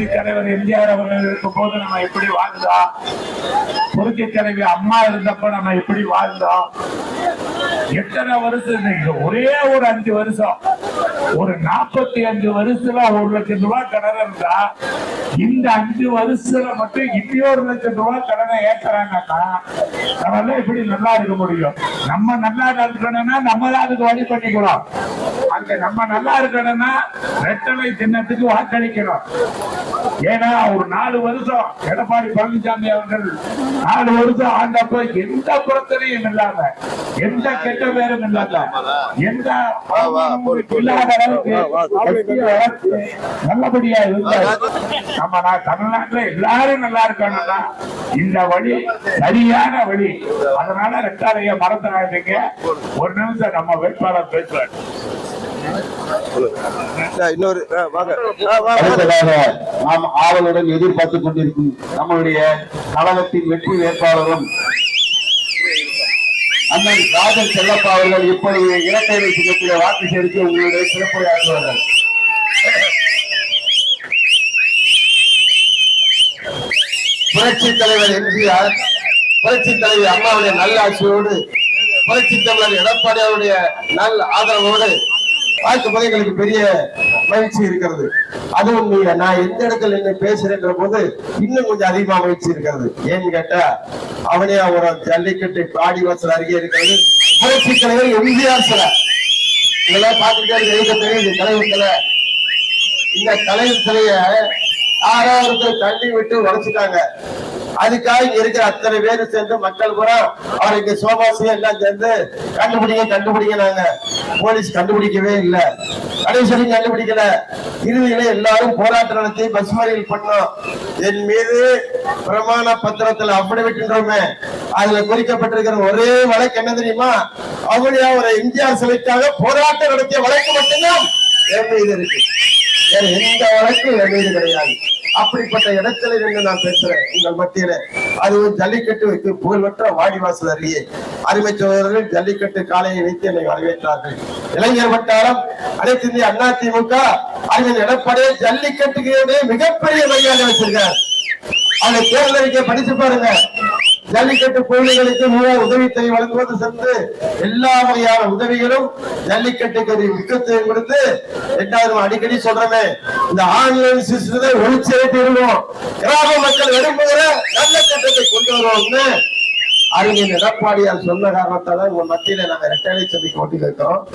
புரட்சி தலைவர் எம்ஜிஆர் அவர்கள் இருக்கும் போது நம்ம எப்படி வாழ்ந்தோம், புரட்சி தலைவி அம்மா இருந்தப்ப நம்ம எப்படி வாழ்ந்தோம், எத்தனை வருஷம், ஒரே ஒரு 5 வருஷம், ஒரு 45 வருஷத்துல 1 லட்சம் ரூபாய் கடன் இருந்தா இந்த 5 வருஷத்துல மட்டும் 2 லட்சம் ரூபாய் கடனை ஏற்கிறாங்கன்னா நம்ம எப்படி நல்லா இருக்க முடியும்? நம்ம நல்லா இருக்கணும்னா நம்ம தான் அதுக்கு வழி பண்ணிக்கிறோம். அங்க நம்ம நல்லா இருக்கணும்னா ரெட்டலை சின்னத்துக்கு வாக்களிக்கணும். ஏன்னா ஒரு 4 வருஷம் எடப்பாடி பழனிசாமி அவர்கள் 4 வருஷம் ஆண்டப்ப எந்த பிரச்சனையும் இல்லாம, எந்த கெட்ட பேரும் இல்லாத, எந்த இல்லாத அளவுக்கு நல்லபடியா இருந்தார். நம்ம தமிழ்நாட்டுல எல்லாரும் நல்லா இருக்கணும்னா இந்த வழி சரியான வழி. அதனால ரெட்டாலைய மறந்துடாதீங்க. ஒரு நிமிஷம் நம்ம வேட்பாளர் பேசுறாரு. நாம் ஆவலுடன் எதிர்பார்த்துக் கொண்டிருக்கும் நம்முடைய கழகத்தின் வெற்றி வேட்பாளரும் அண்ணன் ராஜன் செல்லப்பா அவர்கள் இப்பொழுது இரட்டை சின்னத்திலே வாக்கு சேரித்து உங்களுடைய சிறப்புரையாற்றுவார்கள். புரட்சி தலைவர் எம்ஜிஆர், புரட்சி தலைவி அம்மாவுடைய நல்லாட்சியோடு, புரட்சி தலைவர் எடப்பாடி அவருடைய நல்ல ஆதரவோடு பார்க்கும்போது எங்களுக்கு பெரிய மகிழ்ச்சி இருக்கிறது. அதுவும் நான் எந்த இடத்துல என்ன பேசுறேன்ற போது இன்னும் கொஞ்சம் அதிகமா மகிழ்ச்சி இருக்கிறது. ஏன்னு கேட்டா அவனே ஒரு ஜல்லிக்கட்டு பாடிவாசல் அருகே இருக்கிறது புரட்சி தலைவர் எம்ஜிஆர் சிலை. இதெல்லாம் பார்த்துக்கிட்டே தெரியுது தலைவர் சிலை. இந்த தலைவர் சிலைய 6வது தள்ளி விட்டு உடைச்சிட்டாங்க. அதுக்காக இங்க இருக்கிற அத்தனை பேரும் சேர்ந்து மக்கள் பூரா அவருக்கு சோபாசியம் எல்லாம் சேர்ந்து கண்டுபிடிக்கிறாங்க. போலீஸ் கண்டுபிடிக்கவே இல்லை, கடைசி கண்டுபிடிக்கல. இறுதியில எல்லாரும் போராட்டம் நடத்தி பஸ் மறியல் பண்ணோம். என் மீது பிரமாண பத்திரத்துல அஃபிடவிட்ன்றோமே, அதுல குறிக்கப்பட்டிருக்கிற ஒரே வழக்கு என்ன தெரியுமா? அவருடைய ஒரு எம்ஜிஆர் சிலைக்காக போராட்டம் நடத்திய வழக்கு மட்டும்தான் என் மீது இருக்கு. வேற எந்த வழக்கு என் மீது கிடையாது. அப்படிப்பட்ட இடத்துல இருந்து நான் பேசுறேன் உங்கள் மத்தியில. அதுவும் ஜல்லிக்கட்டு புகழ்பெற்ற வாடிவாசல் அருகே அருமை சோழர்கள் ஜல்லிக்கட்டு காலையை வைத்து என்னை வரவேற்றார்கள். இளைஞர் வட்டாரம், அனைத்து இந்திய அண்ணா திமுக அறிஞர் எடப்பாடி ஜல்லிக்கட்டுக்கு மிகப்பெரிய மரியாதை வச்சிருக்கார். அவங்க தேர்தலிக்க படிச்சு பாருங்க. ஜல்லிக்கட்டு கோயில்களுக்கு உதவித்தொகை வழங்குவது சென்று எல்லா வகையான உதவிகளும் ஜல்லிக்கட்டுக்கு முக்கியத்துவம் கொடுத்து, 2வது அடிக்கடி சொல்றமே, இந்த ஆன்லைன் சிஸ்டத்தை ஒழிச்சேட்டிடுவோம், கிராம மக்கள் விரும்புகிற நல்ல சட்டத்தை கொண்டு வருவோம்னு அறிஞர் எடப்பாடியார் சொன்ன காரணத்தால உங்க மத்தியில நாங்க ரெட்டலை சந்திக்கு ஓட்டி இருக்கிறோம்.